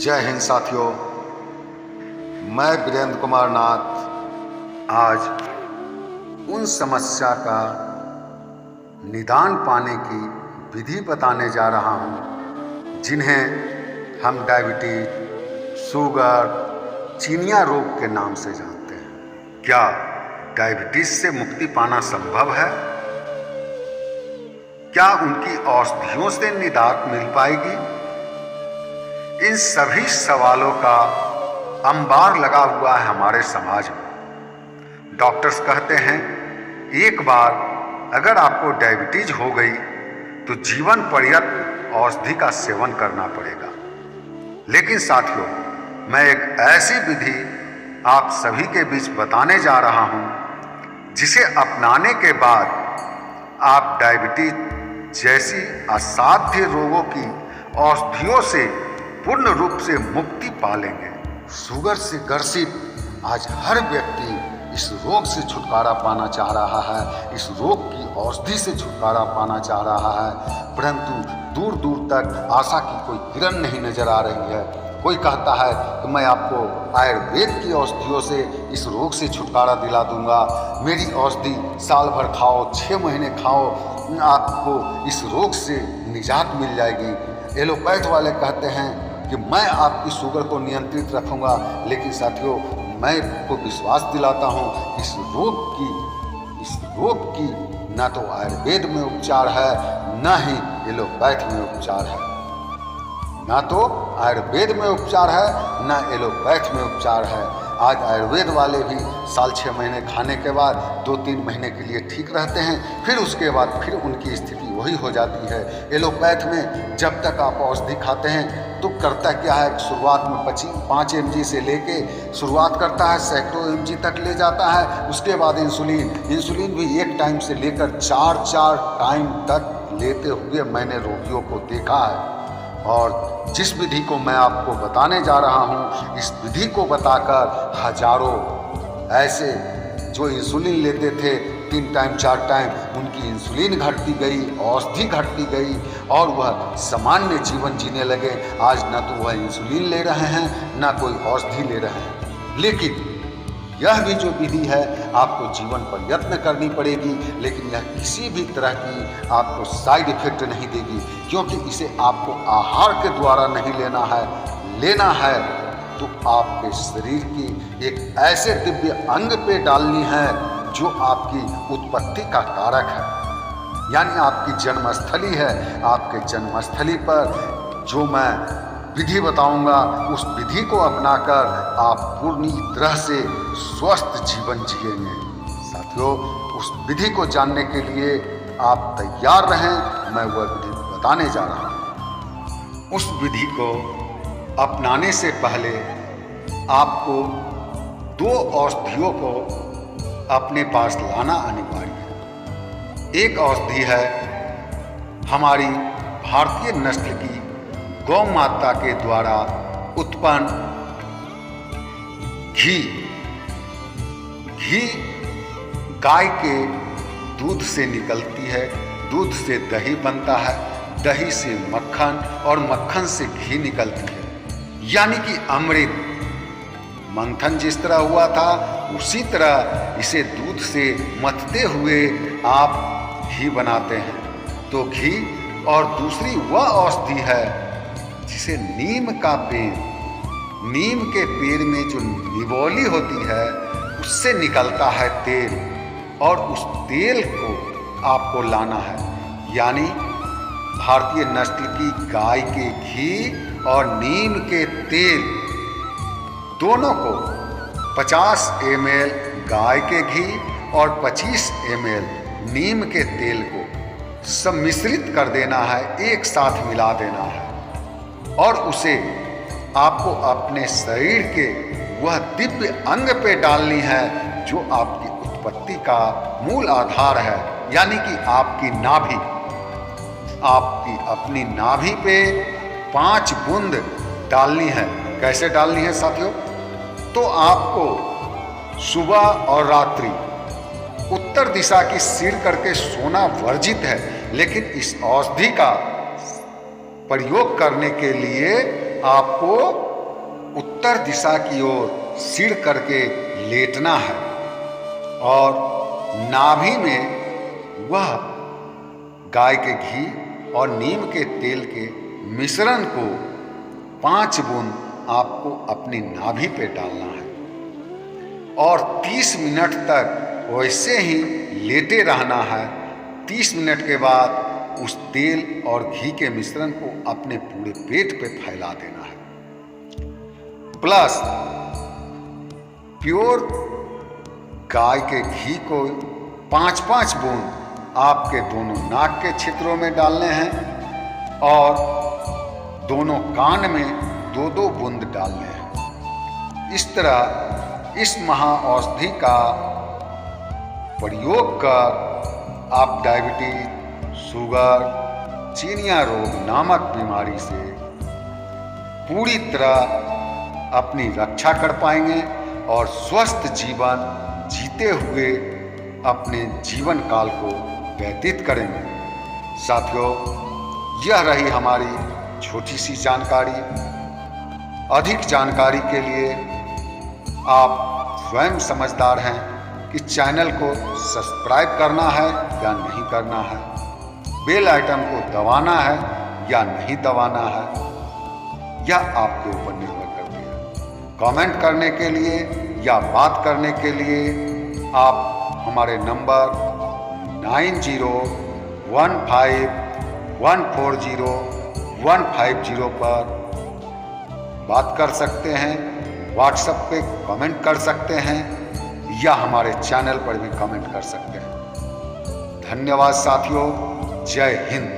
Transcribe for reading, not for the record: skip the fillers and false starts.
जय हिंद साथियों, मैं वीरेंद्र कुमार नाथ आज उन समस्या का निदान पाने की विधि बताने जा रहा हूँ जिन्हें हम डायबिटीज, शुगर, चीनिया रोग के नाम से जानते हैं। क्या डायबिटीज से मुक्ति पाना संभव है? क्या उनकी औषधियों से निदान मिल पाएगी? इन सभी सवालों का अंबार लगा हुआ है हमारे समाज में। डॉक्टर्स कहते हैं एक बार अगर आपको डायबिटीज हो गई तो जीवन पर्यंत औषधि का सेवन करना पड़ेगा। लेकिन साथियों, मैं एक ऐसी विधि आप सभी के बीच बताने जा रहा हूं जिसे अपनाने के बाद आप डायबिटीज जैसी असाध्य रोगों की औषधियों से पूर्ण रूप से मुक्ति पा लेंगे। शुगर से ग्रसित आज हर व्यक्ति इस रोग से छुटकारा पाना चाह रहा है, इस रोग की औषधि से छुटकारा पाना चाह रहा है, परंतु दूर दूर तक आशा की कोई किरण नहीं नजर आ रही है। कोई कहता है कि मैं आपको आयुर्वेद की औषधियों से इस रोग से छुटकारा दिला दूंगा, मेरी औषधि साल भर खाओ, 6 महीने खाओ, आपको इस रोग से निजात मिल जाएगी। एलोपैथ वाले कहते हैं कि मैं आपकी शुगर को नियंत्रित रखूंगा। लेकिन साथियों, मैं आपको विश्वास दिलाता हूं इस रोग की न तो आयुर्वेद में उपचार है, न ही एलोपैथ में उपचार है। ना तो आयुर्वेद में उपचार है, ना एलोपैथ में उपचार है। आज आयुर्वेद वाले भी साल 6 महीने खाने के बाद 2-3 महीने के लिए ठीक रहते हैं, फिर उसके बाद फिर उनकी स्थिति वही हो जाती है। एलोपैथ में जब तक आप औषधि खाते हैं तो करता क्या है, शुरुआत में 5 mg से लेके शुरुआत करता है, सैकड़ों mg तक ले जाता है। उसके बाद इंसुलिन भी एक टाइम से लेकर 4 टाइम तक लेते हुए मैंने रोगियों को देखा है। और जिस विधि को मैं आपको बताने जा रहा हूँ, इस विधि को बताकर हजारों ऐसे जो इंसुलिन लेते थे 3 टाइम 4 टाइम, उनकी इंसुलिन घटती गई, औषधि घटती गई और वह सामान्य जीवन जीने लगे। आज न तो वह इंसुलिन ले रहे हैं, न कोई औषधि ले रहे हैं। लेकिन यह भी जो विधि है आपको जीवन पर्यंत करनी पड़ेगी, लेकिन यह किसी भी तरह की आपको साइड इफेक्ट नहीं देगी, क्योंकि इसे आपको आहार के द्वारा नहीं लेना है तो आपके शरीर की एक ऐसे दिव्य अंग पे डालनी है जो आपकी उत्पत्ति का कारक है, यानी आपकी जन्मस्थली है। आपके जन्मस्थली पर जो मैं विधि बताऊंगा, उस विधि को अपनाकर आप पूर्ण तरह से स्वस्थ जीवन जिएंगे। साथियों, उस विधि को जानने के लिए आप तैयार रहें, मैं वह विधि बताने जा रहा हूं। उस विधि को अपनाने से पहले आपको 2 औषधियों को अपने पास लाना अनिवार्य है। एक औषधि है हमारी भारतीय नस्ल की गौ माता के द्वारा उत्पन्न घी गाय के दूध से निकलती है। दूध से दही बनता है, दही से मक्खन और मक्खन से घी निकलती है, यानी कि अमृत। मंथन जिस तरह हुआ था उसी तरह इसे दूध से मथते हुए आप घी बनाते हैं। तो घी और दूसरी वह औषधि है जिसे नीम का पेड़, नीम के पेड़ में जो निबोली होती है उससे निकलता है तेल, और उस तेल को आपको लाना है। यानी भारतीय नस्ल की गाय के घी और नीम के तेल दोनों को 50 ml गाय के घी और 25 ml नीम के तेल को सम्मिश्रित कर देना है, एक साथ मिला देना है, और उसे आपको अपने शरीर के वह दिव्य अंग पे डालनी है जो आपकी उत्पत्ति का मूल आधार है, यानी कि आपकी नाभि। आपकी अपनी नाभि पे 5 बूंद डालनी है। कैसे डालनी है साथियों? तो आपको सुबह और रात्रि उत्तर दिशा की सिर करके सोना वर्जित है, लेकिन इस औषधि का प्रयोग करने के लिए आपको उत्तर दिशा की ओर सिर करके लेटना है और नाभि में वह गाय के घी और नीम के तेल के मिश्रण को 5 बूंद आपको अपनी नाभि पे डालना है और 30 मिनट तक वैसे ही लेटे रहना है। 30 मिनट के बाद उस तेल और घी के मिश्रण को अपने पूरे पेट पे फैला देना है। प्लस प्योर गाय के घी को 5-5 बूंद आपके दोनों नाक के छिद्रों में डालने हैं और दोनों कान में 2-2 बूंद डालने हैं। इस तरह इस महाऔषधि का प्रयोग कर आप डायबिटीज, शुगर, चीनिया रोग नामक बीमारी से पूरी तरह अपनी रक्षा कर पाएंगे और स्वस्थ जीवन जीते हुए अपने जीवन काल को व्यतीत करेंगे। साथियों, यह रही हमारी छोटी सी जानकारी। अधिक जानकारी के लिए आप स्वयं समझदार हैं कि चैनल को सब्सक्राइब करना है या नहीं करना है, बेल आइकन को दबाना है या नहीं दबाना है, यह आपके ऊपर निर्भर करती है। कमेंट करने के लिए या बात करने के लिए आप हमारे नंबर 9015140150 पर बात कर सकते हैं, व्हाट्सएप पे कमेंट कर सकते हैं या हमारे चैनल पर भी कमेंट कर सकते हैं। धन्यवाद साथियों, जय हिंद।